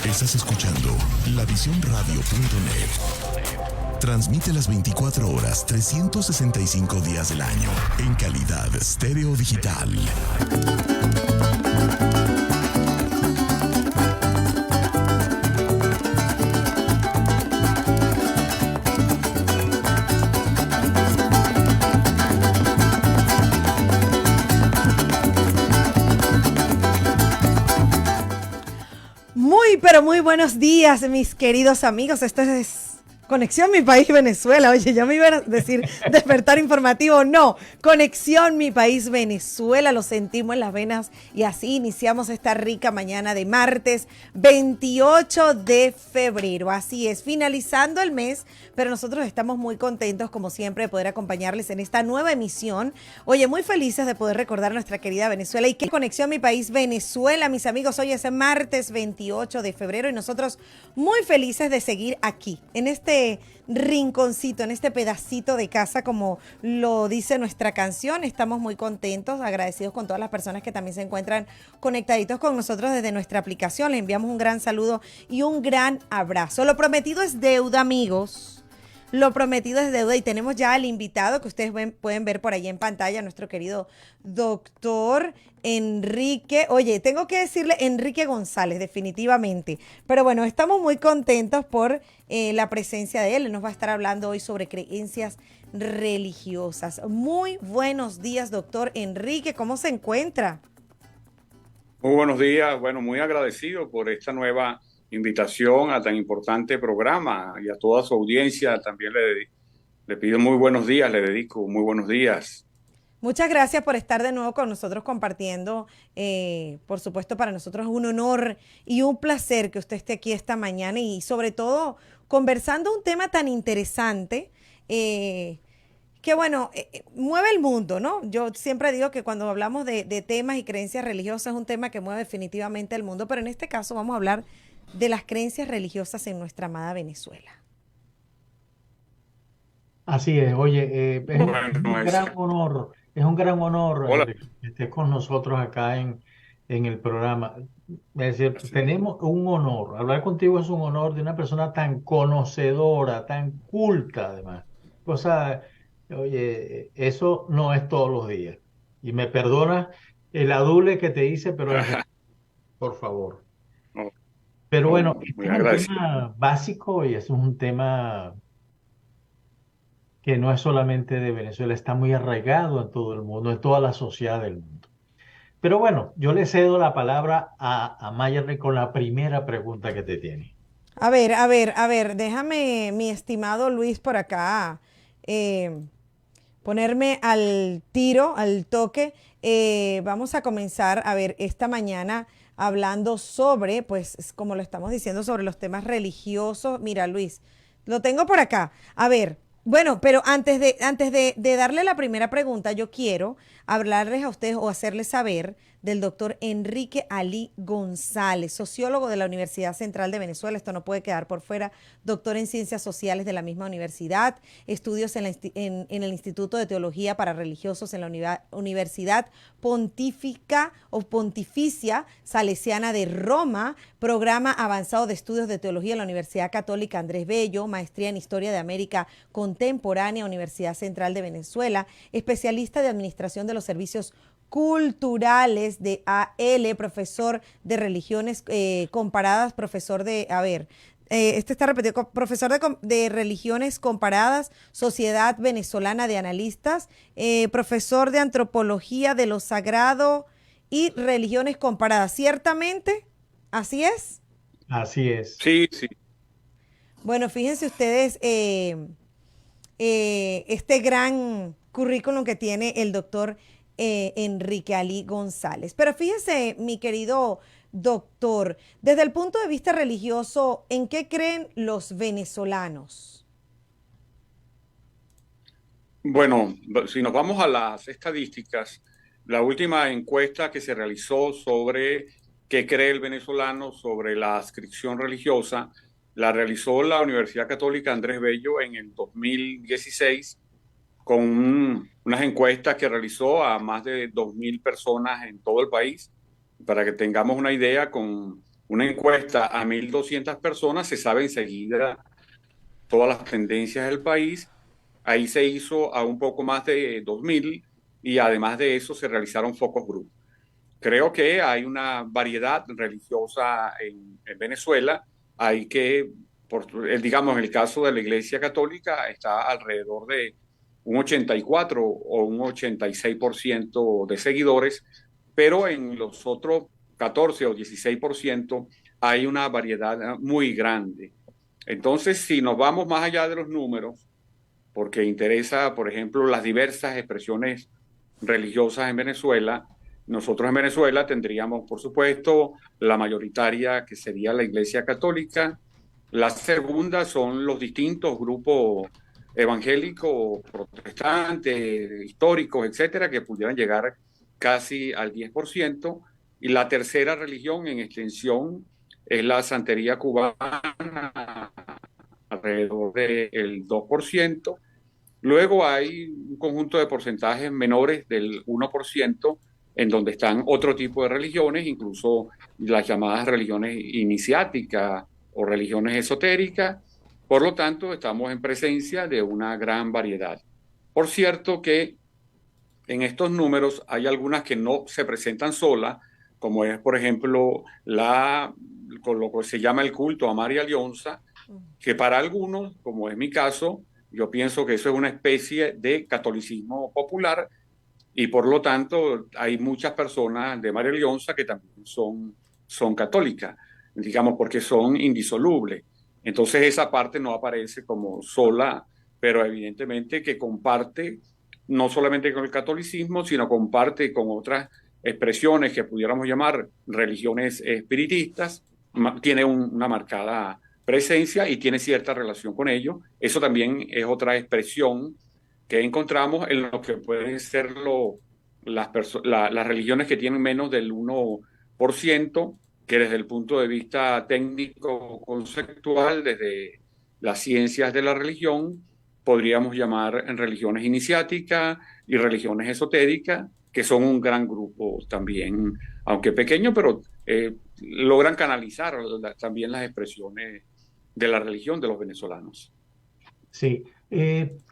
Estás escuchando lavisión.radio.net. Transmite las 24 horas, 365 días del año en calidad estéreo digital. Pero muy buenos días, mis queridos amigos. Esto es Conexión Mi País Venezuela. Oye, ya me iban a decir despertar informativo. No, Conexión Mi País Venezuela. Lo sentimos en las venas y así iniciamos esta rica mañana de martes 28 de febrero. Así es, finalizando el mes, pero nosotros estamos muy contentos, como siempre, de poder acompañarles en esta nueva emisión. Oye, muy felices de poder recordar a nuestra querida Venezuela y que Conexión Mi País Venezuela, mis amigos, hoy es martes 28 de febrero y nosotros muy felices de seguir aquí, en este rinconcito, en este pedacito de casa, como lo dice nuestra canción. Estamos muy contentos, agradecidos con todas las personas que también se encuentran conectaditos con nosotros desde nuestra aplicación. Les enviamos un gran saludo y un gran abrazo. Lo prometido es deuda, amigos. Lo prometido es deuda y tenemos ya al invitado que ustedes pueden ver por ahí en pantalla, nuestro querido doctor Enrique. Oye, tengo que decirle Enrique González, definitivamente. Pero bueno, estamos muy contentos por la presencia de él. Él nos va a estar hablando hoy sobre creencias religiosas. Muy buenos días, doctor Enrique. ¿Cómo se encuentra? Muy buenos días. Bueno, muy agradecido por esta nueva invitación a tan importante programa y a toda su audiencia. También le pido muy buenos días, le dedico muy buenos días. Muchas gracias por estar de nuevo con nosotros compartiendo. Por supuesto, para nosotros es un honor y un placer que usted esté aquí esta mañana y sobre todo conversando un tema tan interesante que bueno, mueve el mundo, ¿no? Yo siempre digo que cuando hablamos de temas y creencias religiosas es un tema que mueve definitivamente el mundo, pero en este caso vamos a hablar de las creencias religiosas en nuestra amada Venezuela. Así es, oye, es un gran honor, Hola. que estés con nosotros acá en el programa. Es decir, tenemos un honor, hablar contigo es un honor de una persona tan conocedora, tan culta además. Cosa, oye, eso no es todos los días. Y me perdonas el adule que te hice, pero es por favor. No, Pero no, bueno, este muy es un agradecido. tema básico y es un tema que no es solamente de Venezuela, está muy arraigado en todo el mundo, en toda la sociedad del mundo. Pero bueno, yo le cedo la palabra a Mayerly con la primera pregunta que te tiene. A ver, déjame, mi estimado Luis, por acá, eh, ponerme al tiro, al toque. Vamos a comenzar, a ver, esta mañana hablando sobre, pues, como lo estamos diciendo, sobre los temas religiosos. Mira, Luis, lo tengo por acá. A ver, bueno, pero antes de darle la primera pregunta, yo quiero hablarles a ustedes o hacerles saber del doctor Enrique Ali González, sociólogo de la Universidad Central de Venezuela. Esto no puede quedar por fuera. Doctor en Ciencias Sociales de la misma universidad, estudios en el Instituto de Teología para Religiosos en la Universidad Pontificia Salesiana de Roma, programa avanzado de estudios de teología en la Universidad Católica Andrés Bello, maestría en Historia de América Contemporánea, Universidad Central de Venezuela, especialista de Administración de los Servicios Culturales de AL, profesor de religiones comparadas, profesor de, este está repetido, profesor de religiones comparadas, Sociedad Venezolana de Analistas, profesor de antropología de lo sagrado y religiones comparadas. ¿Ciertamente? ¿Así es? Así es. Sí, sí. Bueno, fíjense ustedes este gran currículum que tiene el doctor Enrique Ali González. Pero fíjese, mi querido doctor, desde el punto de vista religioso, ¿en qué creen los venezolanos? Bueno, si nos vamos a las estadísticas, la última encuesta que se realizó sobre qué cree el venezolano sobre la adscripción religiosa, la realizó la Universidad Católica Andrés Bello en el 2016 con unas encuestas que realizó a más de 2.000 personas en todo el país. Para que tengamos una idea, con una encuesta a 1.200 personas, se sabe enseguida todas las tendencias del país. Ahí se hizo a un poco más de 2.000 y además de eso se realizaron focus group. Creo que hay una variedad religiosa en Venezuela. Hay que, digamos, en el caso de la Iglesia Católica, está alrededor de un 84 o un 86% de seguidores, pero en los otros 14 o 16% hay una variedad muy grande. Entonces, si nos vamos más allá de los números, porque interesa, por ejemplo, las diversas expresiones religiosas en Venezuela, nosotros en Venezuela tendríamos, por supuesto, la mayoritaria, que sería la Iglesia Católica. La segunda son los distintos grupos evangélicos, protestantes, históricos, etcétera, que pudieran llegar casi al 10%. Y la tercera religión en extensión es la santería cubana, alrededor del 2%. Luego hay un conjunto de porcentajes menores del 1%, en donde están otro tipo de religiones, incluso las llamadas religiones iniciáticas o religiones esotéricas. Por lo tanto, estamos en presencia de una gran variedad. Por cierto que en estos números hay algunas que no se presentan solas, como es, por ejemplo, con lo que se llama el culto a María Leonza, que para algunos, como es mi caso, yo pienso que eso es una especie de catolicismo popular y por lo tanto hay muchas personas de María Leonza que también son católicas, digamos, porque son indisolubles. Entonces esa parte no aparece como sola, pero evidentemente que comparte no solamente con el catolicismo, sino comparte con otras expresiones que pudiéramos llamar religiones espiritistas, tiene una marcada presencia y tiene cierta relación con ello. Eso también es otra expresión que encontramos en lo que pueden ser las religiones que tienen menos del 1%, que desde el punto de vista técnico conceptual, desde las ciencias de la religión, podríamos llamar en religiones iniciáticas y religiones esotéricas, que son un gran grupo también, aunque pequeño, pero logran canalizar también las expresiones de la religión de los venezolanos. Sí.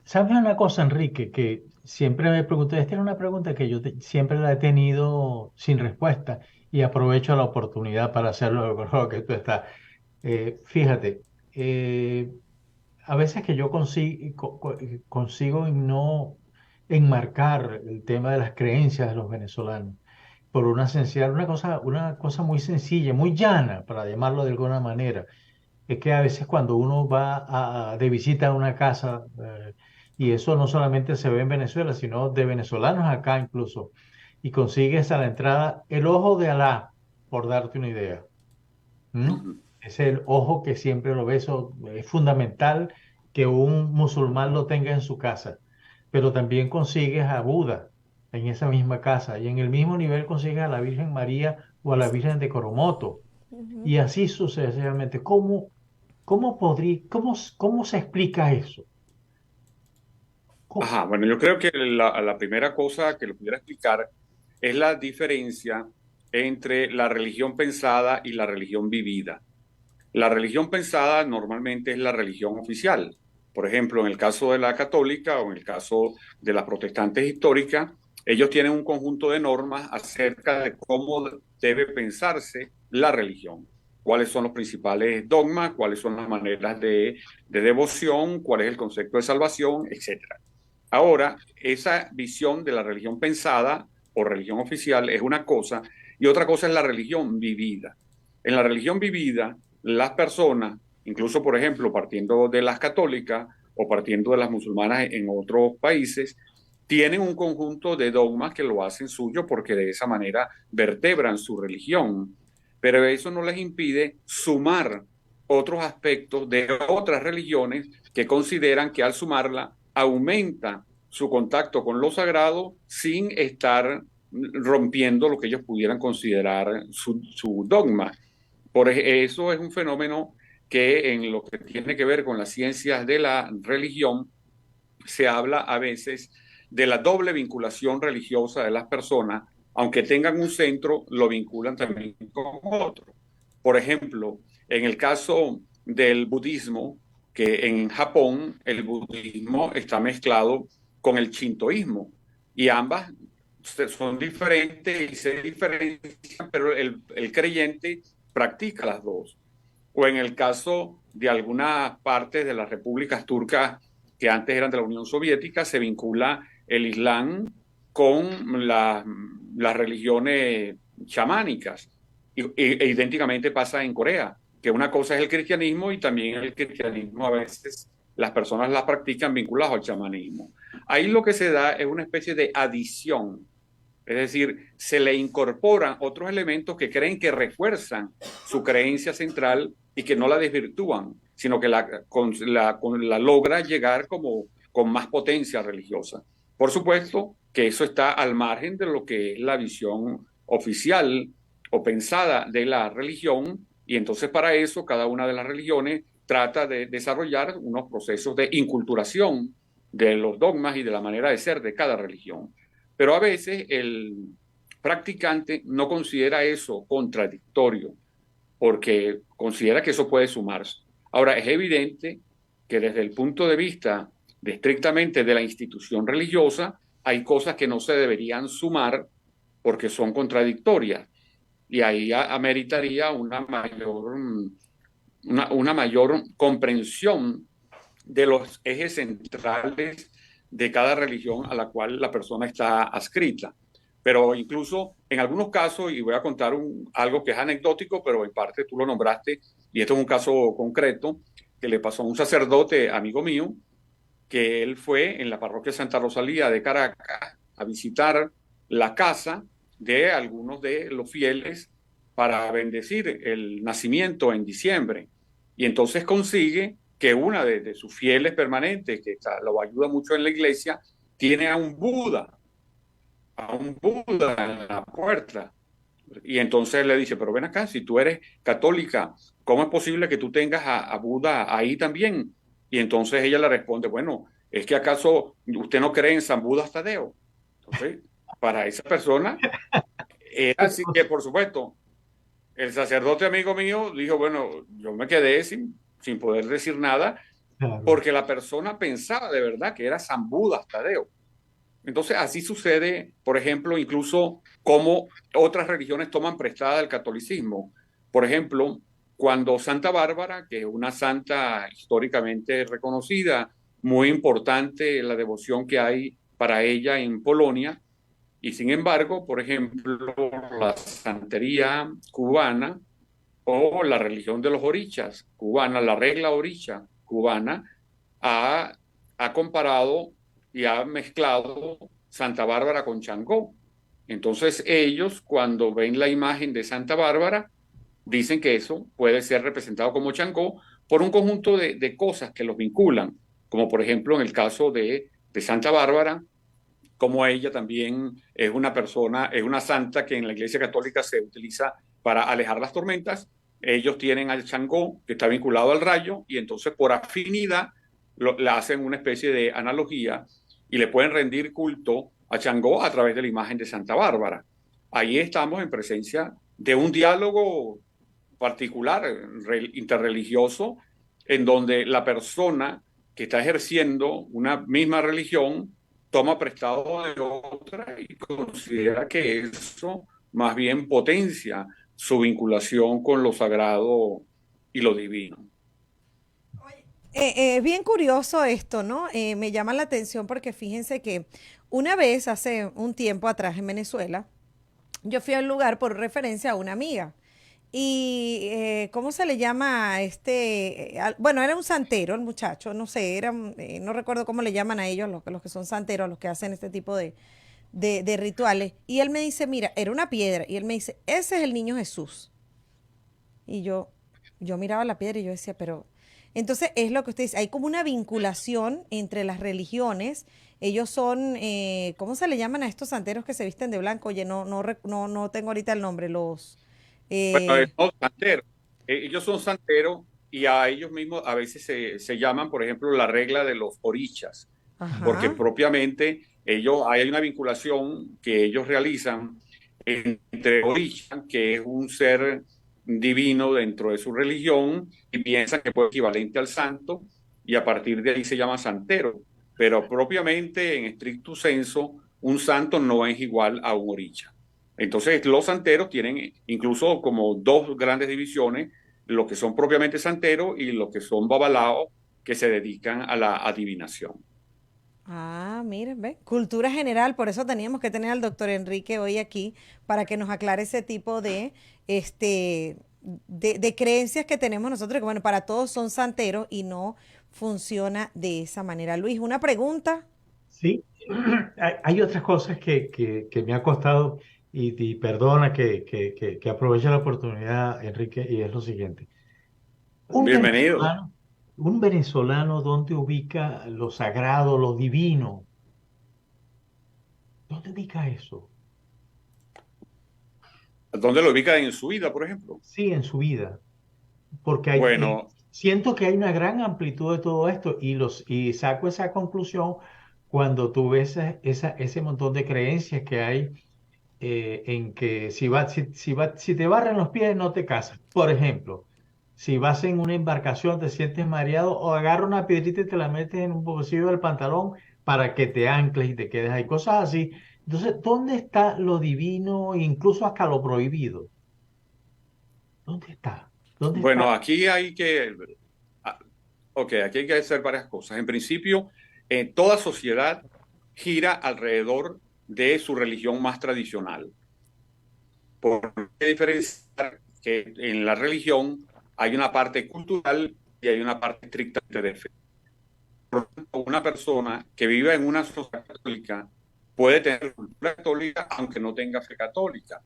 ¿Sabes una cosa, Enrique? Que siempre me pregunté, esta era una pregunta que yo siempre la he tenido sin respuesta y aprovecho la oportunidad para hacerlo con lo que tú estás. Fíjate, a veces que yo consigo no enmarcar el tema de las creencias de los venezolanos por una cosa muy sencilla, muy llana, para llamarlo de alguna manera. Es que a veces cuando uno va de visita a una casa, y eso no solamente se ve en Venezuela, sino de venezolanos acá incluso, y consigues a la entrada el ojo de Alá, por darte una idea. ¿Mm? Es el ojo que siempre lo ves, es fundamental que un musulmán lo tenga en su casa, pero también consigues a Buda en esa misma casa, y en el mismo nivel consigues a la Virgen María o a la Virgen de Coromoto, y así sucesivamente. ¿Cómo se explica eso? ¿Cómo? Ajá, bueno, yo creo que la primera cosa que lo pudiera explicar es la diferencia entre la religión pensada y la religión vivida. La religión pensada normalmente es la religión oficial. Por ejemplo, en el caso de la católica o en el caso de las protestantes históricas, ellos tienen un conjunto de normas acerca de cómo debe pensarse la religión. Cuáles son los principales dogmas, cuáles son las maneras de devoción, cuál es el concepto de salvación, etcétera. Ahora, esa visión de la religión pensada o religión oficial es una cosa y otra cosa es la religión vivida. En la religión vivida, las personas, incluso por ejemplo partiendo de las católicas o partiendo de las musulmanas en otros países, tienen un conjunto de dogmas que lo hacen suyo porque de esa manera vertebran su religión, pero eso no les impide sumar otros aspectos de otras religiones que consideran que al sumarla aumenta su contacto con lo sagrado sin estar rompiendo lo que ellos pudieran considerar su dogma. Por eso es un fenómeno que en lo que tiene que ver con las ciencias de la religión se habla a veces de la doble vinculación religiosa de las personas, aunque tengan un centro, lo vinculan también con otro. Por ejemplo, en el caso del budismo, que en Japón el budismo está mezclado con el shintoísmo y ambas son diferentes y se diferencian, pero el creyente practica las dos. O en el caso de algunas partes de las repúblicas turcas que antes eran de la Unión Soviética, se vincula el Islam con las religiones chamánicas. Idénticamente pasa en Corea, que una cosa es el cristianismo y también el cristianismo a veces las personas la practican vinculados al chamanismo. Ahí lo que se da es una especie de adición, es decir, se le incorporan otros elementos que creen que refuerzan su creencia central y que no la desvirtúan, sino que la logra llegar como con más potencia religiosa. Por supuesto que eso está al margen de lo que es la visión oficial o pensada de la religión, y entonces para eso cada una de las religiones trata de desarrollar unos procesos de inculturación de los dogmas y de la manera de ser de cada religión. Pero a veces el practicante no considera eso contradictorio, porque considera que eso puede sumarse. Ahora, es evidente que desde el punto de vista de estrictamente de la institución religiosa, hay cosas que no se deberían sumar porque son contradictorias. Y ahí ameritaría una mayor comprensión de los ejes centrales de cada religión a la cual la persona está adscrita. Pero incluso en algunos casos, y voy a contar algo que es anecdótico, pero en parte tú lo nombraste, y esto es un caso concreto, que le pasó a un sacerdote amigo mío, que él fue en la parroquia Santa Rosalía de Caracas a visitar la casa de algunos de los fieles para bendecir el nacimiento en diciembre. Y entonces consigue que una de sus fieles permanentes, que lo ayuda mucho en la iglesia, tiene a un Buda en la puerta. Y entonces le dice, pero ven acá, si tú eres católica, ¿cómo es posible que tú tengas a Buda ahí también? Y entonces ella le responde, bueno, ¿es que acaso usted no cree en San Buda Tadeo? Entonces, para esa persona, era así que, por supuesto, el sacerdote amigo mío dijo, bueno, yo me quedé sin poder decir nada, porque la persona pensaba de verdad que era San Buda Tadeo. Entonces, así sucede, por ejemplo, incluso como otras religiones toman prestada el catolicismo. Por ejemplo, cuando Santa Bárbara, que es una santa históricamente reconocida, muy importante la devoción que hay para ella en Polonia, y sin embargo, por ejemplo, la santería cubana o la religión de los orichas cubana, la regla oricha cubana, ha comparado y ha mezclado Santa Bárbara con Changó. Entonces ellos, cuando ven la imagen de Santa Bárbara, dicen que eso puede ser representado como Changó por un conjunto de cosas que los vinculan, como por ejemplo en el caso de Santa Bárbara, como ella también es una persona, es una santa que en la Iglesia Católica se utiliza para alejar las tormentas. Ellos tienen al Changó, que está vinculado al rayo, y entonces por afinidad le hacen una especie de analogía y le pueden rendir culto a Changó a través de la imagen de Santa Bárbara. Ahí estamos en presencia de un diálogo particular, interreligioso, en donde la persona que está ejerciendo una misma religión toma prestado de otra y considera que eso más bien potencia su vinculación con lo sagrado y lo divino. Es bien curioso esto, ¿no? Me llama la atención porque fíjense que una vez, hace un tiempo atrás en Venezuela, yo fui a un lugar por referencia a una amiga. Y, ¿cómo se le llama a este? Bueno, era un santero el muchacho, no sé, no recuerdo cómo le llaman a ellos, los que son santeros, los que hacen este tipo de rituales. Y él me dice, mira, era una piedra. Y él me dice, ese es el niño Jesús. Y yo miraba la piedra y yo decía, pero... Entonces es lo que usted dice, hay como una vinculación entre las religiones. Ellos son, ¿cómo se le llaman a estos santeros que se visten de blanco? Oye, no tengo ahorita el nombre, los... Bueno, no, santeros. Ellos son santeros y a ellos mismos a veces se llaman, por ejemplo, la regla de los orichas, porque Ajá. propiamente hay una vinculación que ellos realizan entre orisha, que es un ser divino dentro de su religión y piensan que es equivalente al santo y a partir de ahí se llama santero. Pero propiamente, en estricto senso, un santo no es igual a un oricha. Entonces, los santeros tienen incluso como dos grandes divisiones, los que son propiamente santeros y los que son babalaos, que se dedican a la adivinación. Ah, miren, ve. Cultura general, por eso teníamos que tener al doctor Enrique hoy aquí para que nos aclare ese tipo de, de creencias que tenemos nosotros, que bueno, para todos son santeros y no funciona de esa manera. Luis, una pregunta. Sí, hay otras cosas que me ha costado y perdona que aproveche la oportunidad, Enrique, y es lo siguiente. Un Bienvenido. venezolano, un venezolano, ¿dónde ubica lo sagrado, lo divino? ¿Dónde ubica eso? ¿Dónde lo ubica en su vida, por ejemplo? Sí, en su vida. Porque Bueno, siento que hay una gran amplitud de todo esto y saco esa conclusión cuando tú ves ese montón de creencias que hay en que si te barren los pies no te casas. Por ejemplo, si vas en una embarcación, te sientes mareado o agarra una piedrita y te la metes en un bolsillo del pantalón para que te ancles y te quedes ahí, cosas así. Entonces, ¿dónde está lo divino, incluso hasta lo prohibido? ¿Dónde está? ¿Dónde está? bueno, aquí hay que, aquí hay que hacer varias cosas. En principio, toda sociedad gira alrededor de su religión más tradicional. Por qué diferenciar que en la religión hay una parte cultural y hay una parte estrictamente de fe. Por lo tanto, una persona que vive en una sociedad católica puede tener cultura católica aunque no tenga fe católica.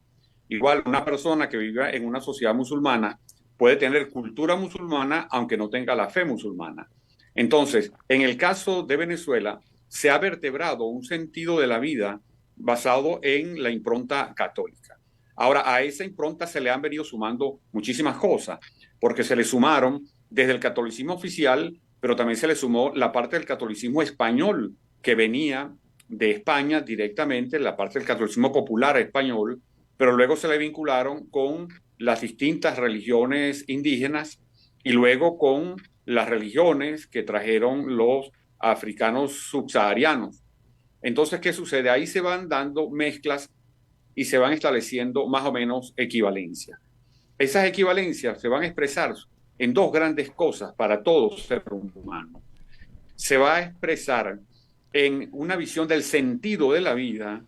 Igual, una persona que vive en una sociedad musulmana puede tener cultura musulmana aunque no tenga la fe musulmana. Entonces, en el caso de Venezuela, se ha vertebrado un sentido de la vida basado en la impronta católica. Ahora, a esa impronta se le han venido sumando muchísimas cosas, porque se le sumaron desde el catolicismo oficial, pero también se le sumó la parte del catolicismo español que venía de España directamente, la parte del catolicismo popular español, pero luego se le vincularon con las distintas religiones indígenas y luego con las religiones que trajeron los africanos subsaharianos. Entonces, ¿qué sucede? Ahí se van dando mezclas y se van estableciendo más o menos equivalencias. Esas equivalencias se van a expresar en dos grandes cosas para todo ser humano. Se va a expresar en una visión del sentido de la vida,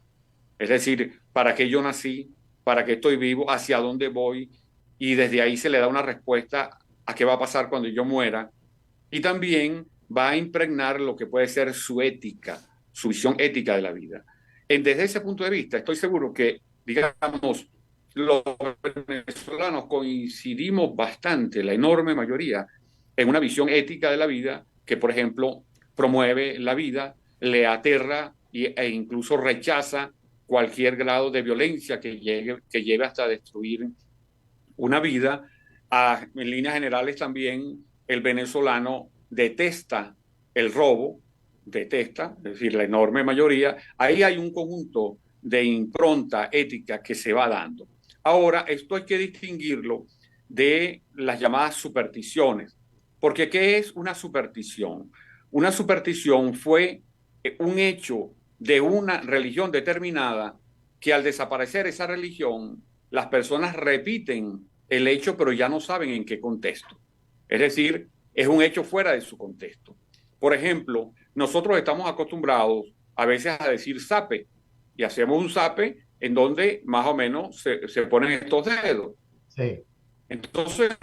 es decir, para qué yo nací, para qué estoy vivo, hacia dónde voy, y desde ahí se le da una respuesta a qué va a pasar cuando yo muera, y también va a impregnar lo que puede ser su ética, su visión ética de la vida. Desde ese punto de vista, estoy seguro que, digamos, los venezolanos coincidimos bastante, la enorme mayoría, en una visión ética de la vida que, por ejemplo, promueve la vida, le aterra e incluso rechaza cualquier grado de violencia que lleve hasta destruir una vida. En líneas generales también el venezolano detesta el robo, detesta, es decir, la enorme mayoría. Ahí hay un conjunto de impronta ética que se va dando. Ahora, esto hay que distinguirlo de las llamadas supersticiones, porque ¿qué es una superstición? Una superstición fue un hecho de una religión determinada que al desaparecer esa religión, las personas repiten el hecho, pero ya no saben en qué contexto. Es decir, es un hecho fuera de su contexto. Por ejemplo, nosotros estamos acostumbrados a veces a decir zape, y hacemos un zape en donde más o menos se ponen estos dedos. Sí. Entonces,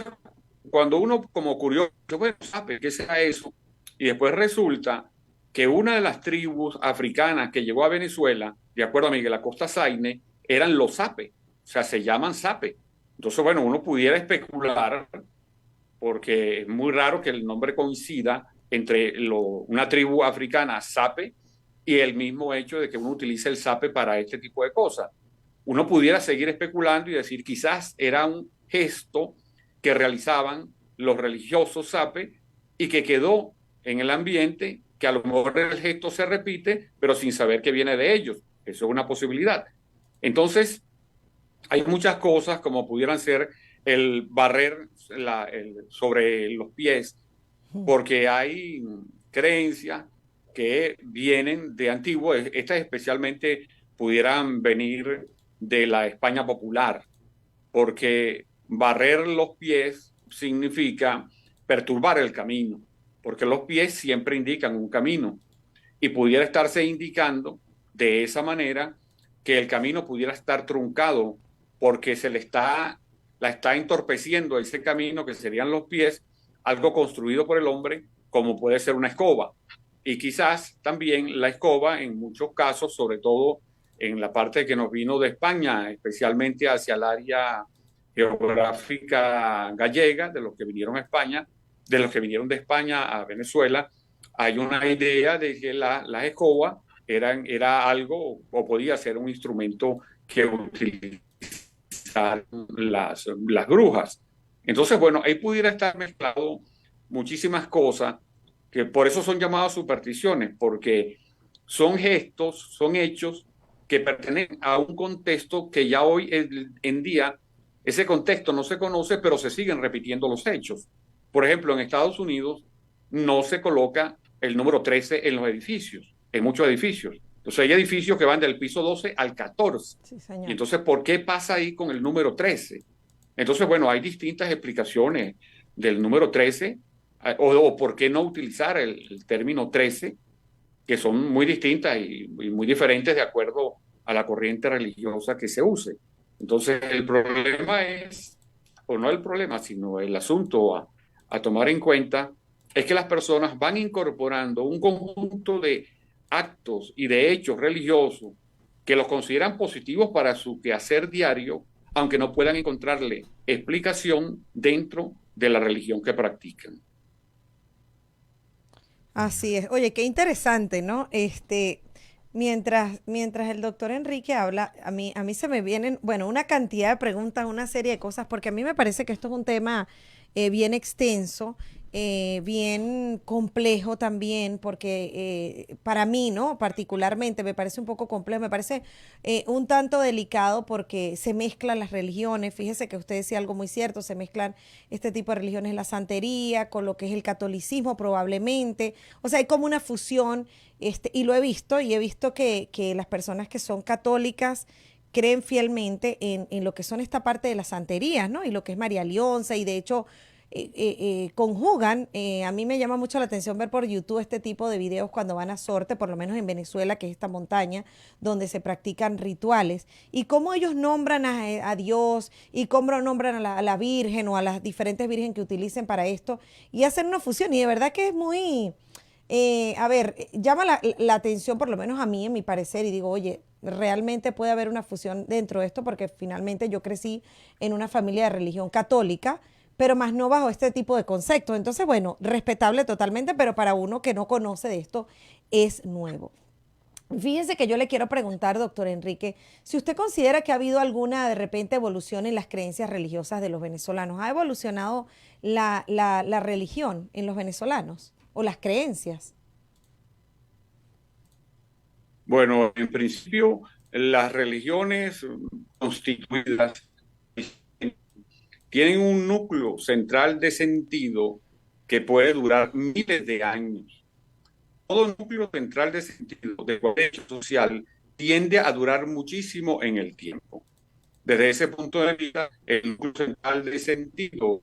cuando uno como curioso, bueno, zape, ¿qué será eso? Y después resulta que una de las tribus africanas que llegó a Venezuela, de acuerdo a Miguel Acosta Saine, eran los zape, o sea, se llaman zape. Entonces, bueno, uno pudiera especular, porque es muy raro que el nombre coincida entre una tribu africana, zape, y el mismo hecho de que uno utilice el zape para este tipo de cosas. Uno pudiera seguir especulando y decir, quizás era un gesto que realizaban los religiosos zape y que quedó en el ambiente, que a lo mejor el gesto se repite, pero sin saber que viene de ellos. Eso es una posibilidad. Entonces, hay muchas cosas como pudieran ser el barrer sobre los pies, porque hay creencias que vienen de antiguo. Estas especialmente pudieran venir de la España popular, porque barrer los pies significa perturbar el camino, porque los pies siempre indican un camino y pudiera estarse indicando de esa manera que el camino pudiera estar truncado porque la está entorpeciendo ese camino que serían los pies, algo construido por el hombre, como puede ser una escoba. Y quizás también la escoba, en muchos casos, sobre todo en la parte que nos vino de España, especialmente hacia el área geográfica gallega, de los que vinieron a España, de los que vinieron de España a Venezuela, hay una idea de que la escoba era algo o podía ser un instrumento que utilizaban las brujas. Entonces, bueno, ahí pudiera estar mezclado muchísimas cosas que por eso son llamadas supersticiones, porque son gestos, son hechos que pertenecen a un contexto que ya hoy en día ese contexto no se conoce, pero se siguen repitiendo los hechos. Por ejemplo, en Estados Unidos no se coloca el número 13 en los edificios, en muchos edificios. Entonces hay edificios que van del piso 12 al 14. Sí, señor. Y entonces, ¿por qué pasa ahí con el número 13? Entonces, bueno, hay distintas explicaciones del número 13 o por qué no utilizar el término 13, que son muy distintas y muy diferentes de acuerdo a la corriente religiosa que se use. Entonces, el problema es, o no el problema, sino el asunto a tomar en cuenta, es que las personas van incorporando un conjunto de actos y de hechos religiosos que los consideran positivos para su quehacer diario, aunque no puedan encontrarle explicación dentro de la religión que practican. Así es. Oye, qué interesante, ¿no? Mientras el doctor Enrique habla, a mí se me vienen, bueno, una cantidad de preguntas, una serie de cosas, porque a mí me parece que esto es un tema bien extenso, bien complejo también, porque para mí, ¿no? Particularmente me parece un poco complejo, me parece un tanto delicado porque se mezclan las religiones. Fíjese que usted decía algo muy cierto, se mezclan este tipo de religiones, la santería, con lo que es el catolicismo probablemente. O sea, hay como una fusión, y lo he visto, y he visto que las personas que son católicas creen fielmente en lo que son esta parte de las santerías, ¿no? Y lo que es María Leonza, y de hecho conjugan. A mí me llama mucho la atención ver por YouTube este tipo de videos cuando van a Sorte, por lo menos en Venezuela, que es esta montaña donde se practican rituales, y cómo ellos nombran a Dios, y cómo nombran a la Virgen o a las diferentes virgen que utilicen para esto, y hacen una fusión, y de verdad que es muy... llama la atención, por lo menos a mí, en mi parecer, y digo, oye, realmente puede haber una fusión dentro de esto, porque finalmente yo crecí en una familia de religión católica, pero más no bajo este tipo de conceptos. Entonces, bueno, respetable totalmente, pero para uno que no conoce de esto es nuevo. Fíjense que yo le quiero preguntar, doctor Enrique, si usted considera que ha habido alguna, de repente, evolución en las creencias religiosas de los venezolanos. ¿Ha evolucionado la religión en los venezolanos o las creencias? Bueno, en principio, las religiones constituidas tienen un núcleo central de sentido que puede durar miles de años. Todo núcleo central de sentido de cualquier hecho social tiende a durar muchísimo en el tiempo. Desde ese punto de vista, el núcleo central de sentido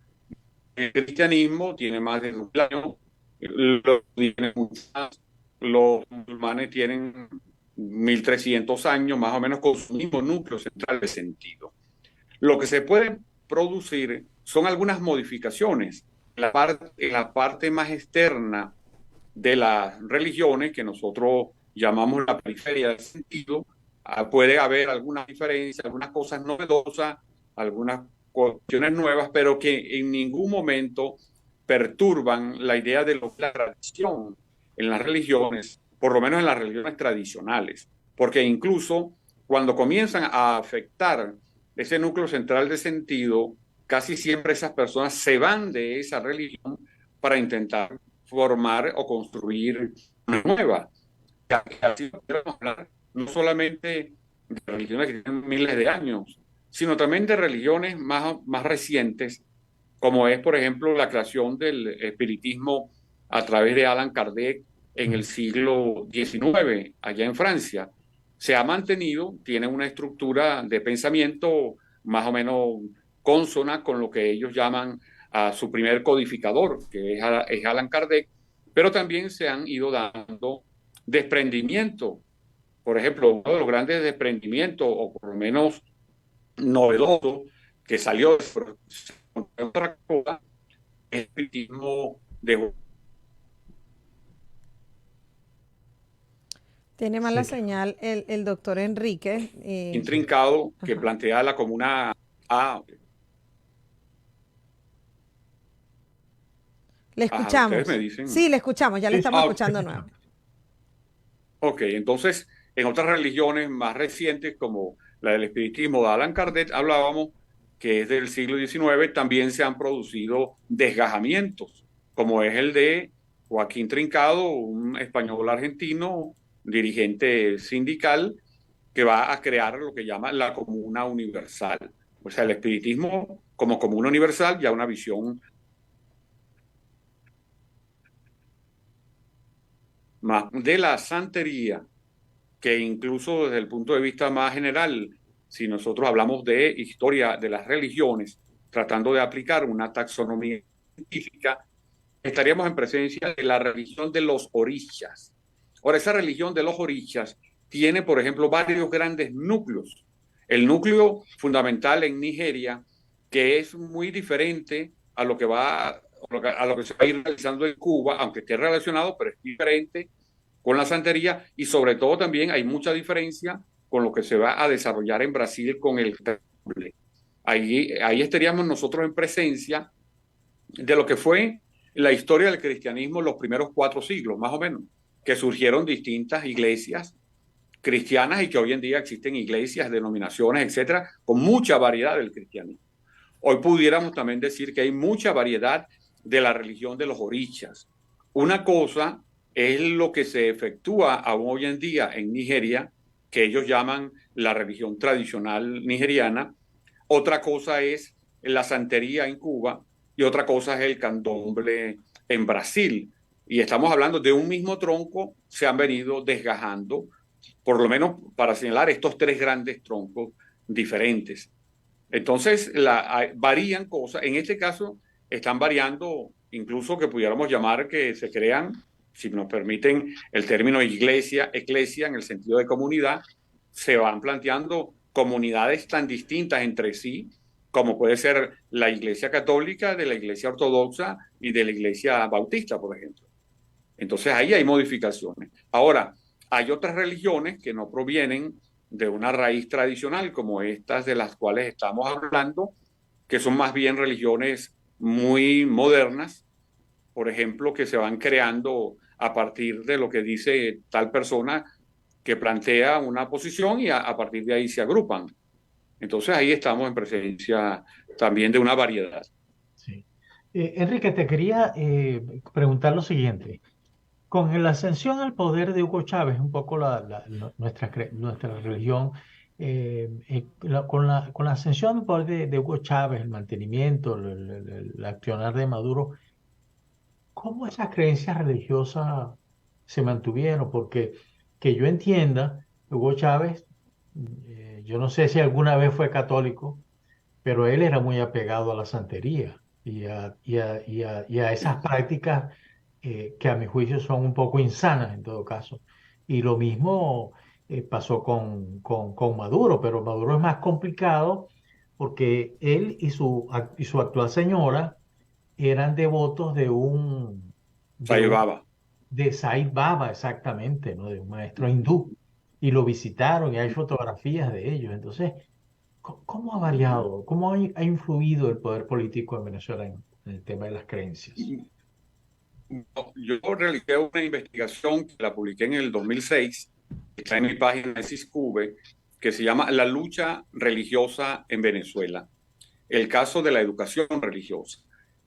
del cristianismo tiene más de 1.000 años, los musulmanes tienen 1.300 años, más o menos, con su mismo núcleo central de sentido. Lo que se puede producir son algunas modificaciones en la parte más externa de las religiones, que nosotros llamamos la periferia del sentido. Puede haber algunas diferencias, algunas cosas novedosas, algunas cuestiones nuevas, pero que en ningún momento perturban la idea de lo que es la tradición en las religiones, por lo menos en las religiones tradicionales, porque incluso cuando comienzan a afectar ese núcleo central de sentido, casi siempre esas personas se van de esa religión para intentar formar o construir una nueva. Así podemos hablar no solamente de religiones que tienen miles de años, sino también de religiones más recientes, como es, por ejemplo, la creación del espiritismo a través de Allan Kardec en el siglo XIX, allá en Francia. Se ha mantenido, tiene una estructura de pensamiento más o menos consona con lo que ellos llaman a su primer codificador, que es Allan Kardec, pero también se han ido dando desprendimiento. Por ejemplo, uno de los grandes desprendimientos, o por lo menos novedoso, que salió de otra cosa, es el espiritismo de Tiene mala Sí. señal el doctor Enrique. intrincado que Ajá. plantea la comuna A. Le Ajá, ustedes me escuchamos. dicen. Sí, le escuchamos, ya le Sí, sí. estamos escuchando nuevo. Ok, entonces, en otras religiones más recientes, como la del espiritismo de Allan Kardec, hablábamos que es del siglo XIX, también se han producido desgajamientos, como es el de Joaquín Trincado, un español argentino, dirigente sindical, que va a crear lo que llama la comuna universal. O sea, el espiritismo como comuna universal, ya una visión más de la santería, que incluso desde el punto de vista más general, si nosotros hablamos de historia de las religiones, tratando de aplicar una taxonomía científica, estaríamos en presencia de la religión de los orishas. Ahora, esa religión de los orishas tiene, por ejemplo, varios grandes núcleos. El núcleo fundamental en Nigeria, que es muy diferente a lo que se va a ir realizando en Cuba, aunque esté relacionado, pero es diferente con la santería, y sobre todo también hay mucha diferencia con lo que se va a desarrollar en Brasil con el candomblé. Ahí estaríamos nosotros en presencia de lo que fue la historia del cristianismo en los primeros 4 siglos, más o menos, que surgieron distintas iglesias cristianas y que hoy en día existen iglesias, denominaciones, etcétera, con mucha variedad del cristianismo. Hoy pudiéramos también decir que hay mucha variedad de la religión de los orishas. Una cosa es lo que se efectúa aún hoy en día en Nigeria, que ellos llaman la religión tradicional nigeriana. Otra cosa es la santería en Cuba y otra cosa es el candomblé en Brasil. Y estamos hablando de un mismo tronco, se han venido desgajando, por lo menos para señalar estos 3 grandes troncos diferentes. Entonces, varían cosas. En este caso, están variando, incluso que pudiéramos llamar que se crean, si nos permiten el término eclesia, en el sentido de comunidad, se van planteando comunidades tan distintas entre sí, como puede ser la Iglesia Católica, de la Iglesia Ortodoxa y de la Iglesia Bautista, por ejemplo. Entonces, ahí hay modificaciones. Ahora, hay otras religiones que no provienen de una raíz tradicional, como estas de las cuales estamos hablando, que son más bien religiones muy modernas, por ejemplo, que se van creando a partir de lo que dice tal persona que plantea una posición y a partir de ahí se agrupan. Entonces ahí estamos en presencia también de una variedad. Sí. Enrique, te quería preguntar lo siguiente. Con la ascensión al poder de Hugo Chávez, un poco nuestra religión, con la ascensión al poder de Hugo Chávez, el mantenimiento, el accionar de Maduro, ¿cómo esas creencias religiosas se mantuvieron? Porque que yo entienda, Hugo Chávez, yo no sé si alguna vez fue católico, pero él era muy apegado a la santería y a esas prácticas que a mi juicio son un poco insanas en todo caso. Y lo mismo pasó con Maduro, pero Maduro es más complicado porque él y su actual señora eran devotos de Sai un, Baba. de Sai Baba, exactamente, ¿no? De un maestro hindú. Y lo visitaron y hay fotografías de ellos. Entonces, ¿cómo ha variado? ¿Cómo ha influido el poder político en Venezuela en el tema de las creencias? Yo realicé una investigación que la publiqué en el 2006, está en mi página de Ciscube, que se llama La lucha religiosa en Venezuela, el caso de la educación religiosa.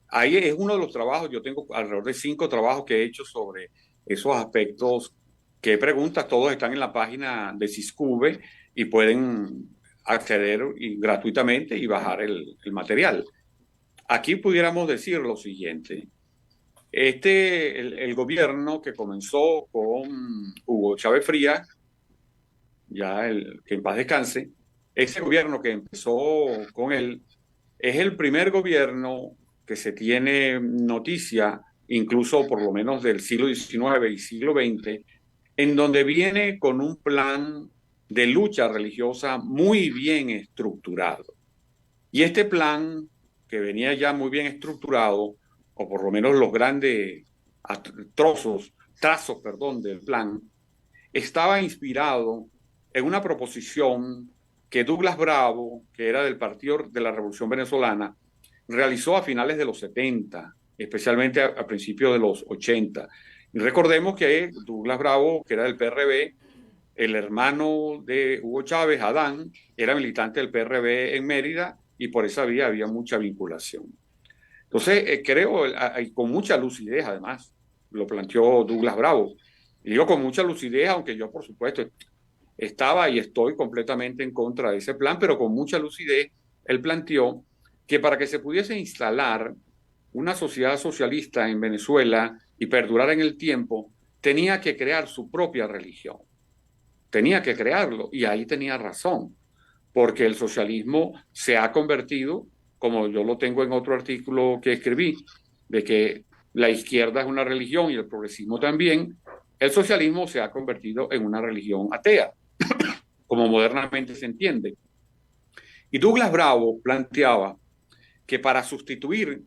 Ahí es uno de los trabajos, yo tengo alrededor de 5 trabajos que he hecho sobre esos aspectos. ¿Qué preguntas? Todos están en la página de Ciscube y pueden acceder gratuitamente y bajar el material. Aquí pudiéramos decir lo siguiente. El gobierno que comenzó con Hugo Chávez Frías, que en paz descanse, ese gobierno que empezó con él es el primer gobierno que se tiene noticia, incluso por lo menos del siglo XIX y siglo XX, en donde viene con un plan de lucha religiosa muy bien estructurado. Y este plan, que venía ya muy bien estructurado, o por lo menos los grandes trazos del plan, estaba inspirado en una proposición que Douglas Bravo, que era del Partido de la Revolución Venezolana, realizó a finales de los 70, especialmente a principios de los 80. Y recordemos que Douglas Bravo, que era del PRB, el hermano de Hugo Chávez, Adán, era militante del PRB en Mérida y por esa vía había mucha vinculación. Entonces, creo, con mucha lucidez además, lo planteó Douglas Bravo. Y digo con mucha lucidez, aunque yo por supuesto estaba y estoy completamente en contra de ese plan, pero con mucha lucidez él planteó que para que se pudiese instalar una sociedad socialista en Venezuela y perdurar en el tiempo, tenía que crear su propia religión. Tenía que crearlo, y ahí tenía razón, porque el socialismo se ha convertido, como yo lo tengo en otro artículo que escribí, de que la izquierda es una religión y el progresismo también. El socialismo se ha convertido en una religión atea, como modernamente se entiende. Y Douglas Bravo planteaba que para sustituir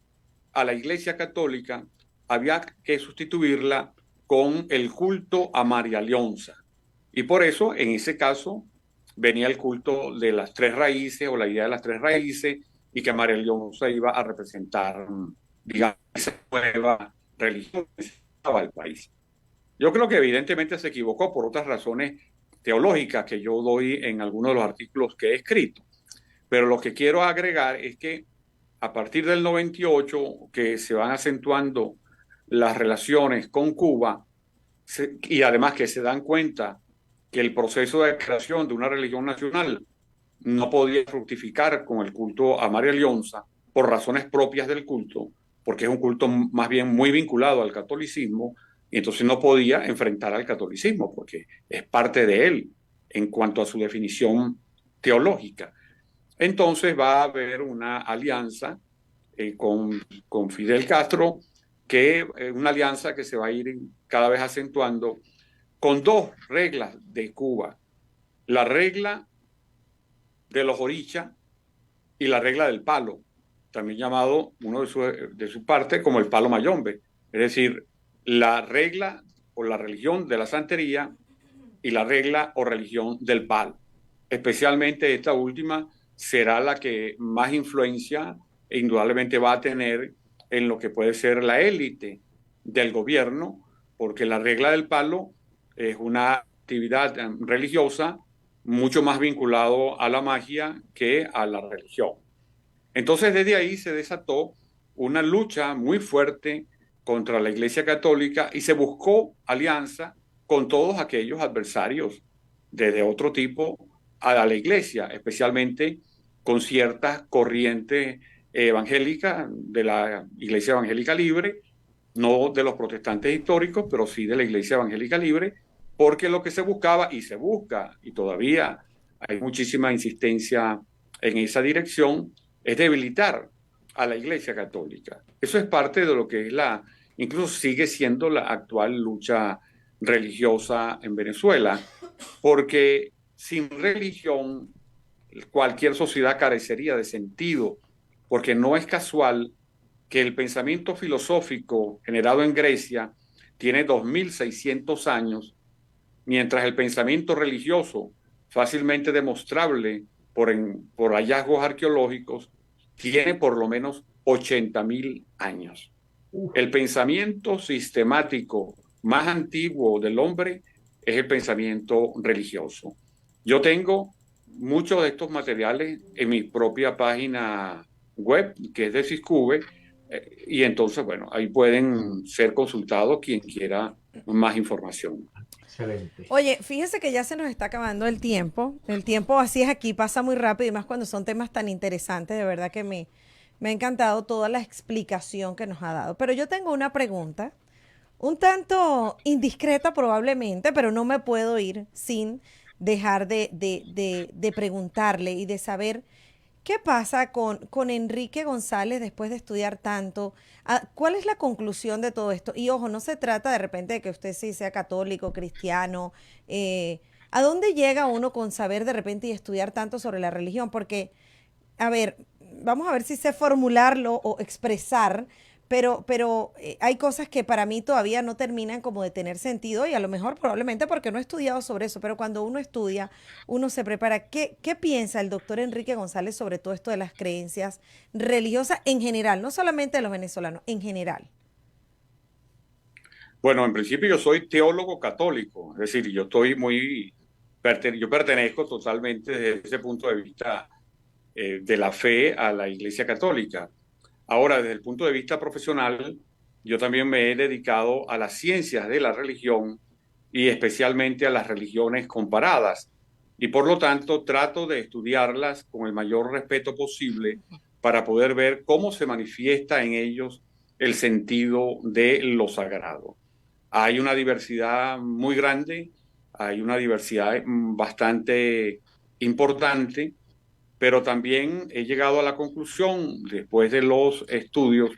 a la Iglesia Católica había que sustituirla con el culto a María Leonza. Y por eso, en ese caso, venía el culto de las tres raíces o la idea de las tres raíces, y que María Leonza iba a representar, digamos, esa nueva religión que estaba el país. Yo creo que evidentemente se equivocó por otras razones teológicas que yo doy en algunos de los artículos que he escrito. Pero lo que quiero agregar es que a partir del 98, que se van acentuando las relaciones con Cuba, y además que se dan cuenta que el proceso de creación de una religión nacional no podía fructificar con el culto a María Leonza por razones propias del culto, porque es un culto más bien muy vinculado al catolicismo, y entonces no podía enfrentar al catolicismo, porque es parte de él en cuanto a su definición teológica. Entonces va a haber una alianza con Fidel Castro, una alianza que se va a ir cada vez acentuando, con dos reglas de Cuba: la regla de los orichas y la regla del palo, también llamado uno de su parte como el palo mayombe, es decir, la regla o la religión de la santería y la regla o religión del palo. Especialmente esta última será la que más influencia e indudablemente va a tener en lo que puede ser la élite del gobierno, porque la regla del palo es una actividad religiosa mucho más vinculado a la magia que a la religión. Entonces, desde ahí se desató una lucha muy fuerte contra la Iglesia Católica y se buscó alianza con todos aquellos adversarios de otro tipo a la Iglesia, especialmente con ciertas corrientes evangélicas de la Iglesia Evangélica Libre, no de los protestantes históricos, pero sí de la Iglesia Evangélica Libre, porque lo que se buscaba y se busca, y todavía hay muchísima insistencia en esa dirección, es debilitar a la Iglesia Católica. Eso es parte de lo que es incluso sigue siendo la actual lucha religiosa en Venezuela, porque sin religión cualquier sociedad carecería de sentido, porque no es casual que el pensamiento filosófico generado en Grecia tiene 2600 años, mientras el pensamiento religioso, fácilmente demostrable por hallazgos arqueológicos, tiene por lo menos 80.000 años. El pensamiento sistemático más antiguo del hombre es el pensamiento religioso. Yo tengo muchos de estos materiales en mi propia página web, que es de Siscube, y entonces, bueno, ahí pueden ser consultados quien quiera más información. Excelente. Oye, fíjese que ya se nos está acabando el tiempo. El tiempo así es aquí, pasa muy rápido y más cuando son temas tan interesantes. De verdad que me ha encantado toda la explicación que nos ha dado. Pero yo tengo una pregunta, un tanto indiscreta probablemente, pero no me puedo ir sin dejar de preguntarle y de saber qué pasa con Enrique González después de estudiar tanto. ¿Cuál es la conclusión de todo esto? Y ojo, no se trata de repente de que usted sí sea católico, cristiano. ¿A dónde llega uno con saber de repente y estudiar tanto sobre la religión? Porque, a ver, vamos a ver si sé formularlo o expresar, pero hay cosas que para mí todavía no terminan como de tener sentido y a lo mejor probablemente porque no he estudiado sobre eso, pero cuando uno estudia, uno se prepara. ¿Qué piensa el doctor Enrique González sobre todo esto de las creencias religiosas en general, no solamente de los venezolanos, en general? Bueno, en principio yo soy teólogo católico, es decir, yo pertenezco totalmente desde ese punto de vista de la fe a la Iglesia Católica. Ahora, desde el punto de vista profesional, yo también me he dedicado a las ciencias de la religión y especialmente a las religiones comparadas. Y por lo tanto, trato de estudiarlas con el mayor respeto posible para poder ver cómo se manifiesta en ellos el sentido de lo sagrado. Hay una diversidad muy grande, hay una diversidad bastante importante, pero también he llegado a la conclusión, después de los estudios,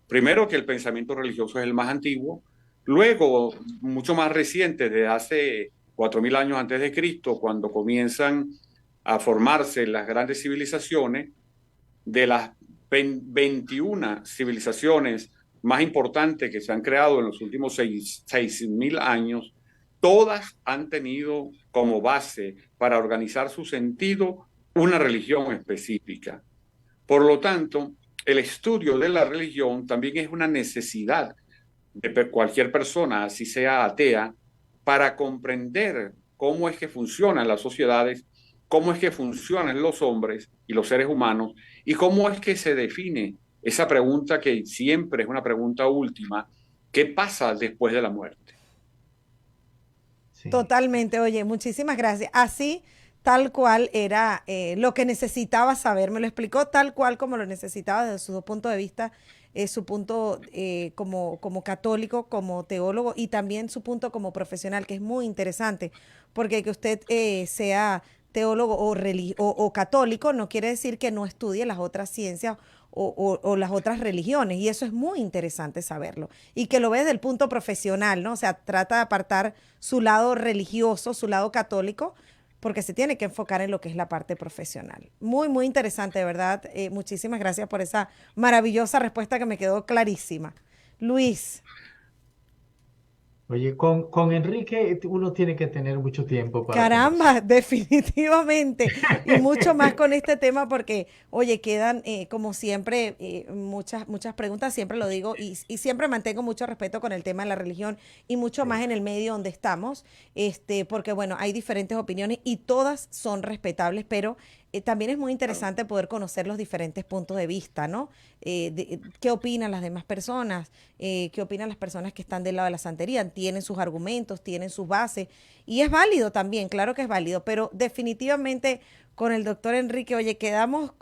primero que el pensamiento religioso es el más antiguo, luego, mucho más reciente, de hace 4.000 años antes de Cristo, cuando comienzan a formarse las grandes civilizaciones, de las 21 civilizaciones más importantes que se han creado en los últimos 6.000 años, todas han tenido como base para organizar su sentido una religión específica. Por lo tanto, el estudio de la religión también es una necesidad de cualquier persona, así sea atea, para comprender cómo es que funcionan las sociedades, cómo es que funcionan los hombres y los seres humanos y cómo es que se define esa pregunta que siempre es una pregunta última: ¿qué pasa después de la muerte? Sí. Totalmente, oye, muchísimas gracias. Así, tal cual era lo que necesitaba saber, me lo explicó tal cual como lo necesitaba desde sus dos puntos de vista, su punto como católico, como teólogo y también su punto como profesional, que es muy interesante, porque que usted sea teólogo o católico no quiere decir que no estudie las otras ciencias o las otras religiones, y eso es muy interesante saberlo, y que lo ve desde el punto profesional, ¿no? O sea, trata de apartar su lado religioso, su lado católico, porque se tiene que enfocar en lo que es la parte profesional. Muy, muy interesante, de verdad. Muchísimas gracias por esa maravillosa respuesta que me quedó clarísima. Luis. Oye, con Enrique uno tiene que tener mucho tiempo para Caramba, conversar. definitivamente. Y mucho más con este tema porque, oye, quedan, como siempre, muchas preguntas, siempre lo digo, y siempre mantengo mucho respeto con el tema de la religión y mucho más Sí. en el medio donde estamos, porque, bueno, hay diferentes opiniones y todas son respetables, pero también es muy interesante poder conocer los diferentes puntos de vista, ¿no? ¿Qué opinan las demás personas? ¿Qué opinan las personas que están del lado de la santería? Tienen sus argumentos, tienen sus bases, y es válido también, claro que es válido, pero definitivamente con el doctor Enrique, oye, quedamos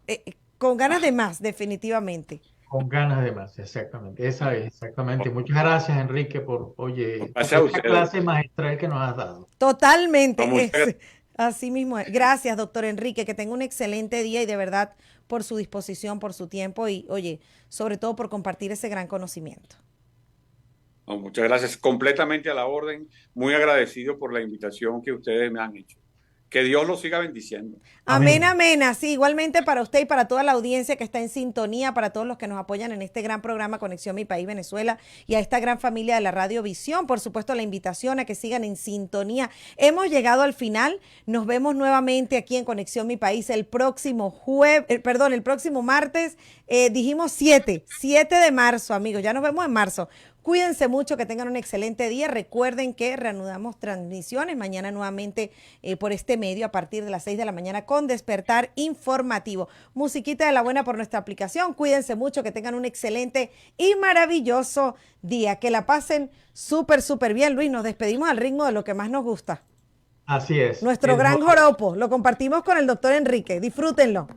con ganas de más, definitivamente. Con ganas de más, exactamente. Esa es, exactamente. Muchas gracias, Enrique, por Gracias a esta ustedes. clase magistral que nos has dado. Totalmente, No, muchas así mismo es. Gracias, doctor Enrique, que tenga un excelente día y de verdad por su disposición, por su tiempo y, oye, sobre todo por compartir ese gran conocimiento. No, muchas gracias. Completamente a la orden. Muy agradecido por la invitación que ustedes me han hecho. Que Dios los siga bendiciendo. Amén, Amén. amén. Así, igualmente para usted y para toda la audiencia que está en sintonía, para todos los que nos apoyan en este gran programa Conexión Mi País Venezuela y a esta gran familia de la Radio Visión. Por supuesto, la invitación a que sigan en sintonía. Hemos llegado al final. Nos vemos nuevamente aquí en Conexión Mi País el próximo el próximo martes. Dijimos 7 de marzo, amigos. Ya nos vemos en marzo Cuídense mucho, que tengan un excelente día. Recuerden que reanudamos transmisiones mañana nuevamente por este medio a partir de las 6 de la mañana con Despertar Informativo. Musiquita de la buena por nuestra aplicación. Cuídense mucho, que tengan un excelente y maravilloso día. Que la pasen súper, súper bien. Luis, nos despedimos al ritmo de lo que más nos gusta. Así es. Nuestro gran joropo. Lo compartimos con el doctor Enrique. Disfrútenlo.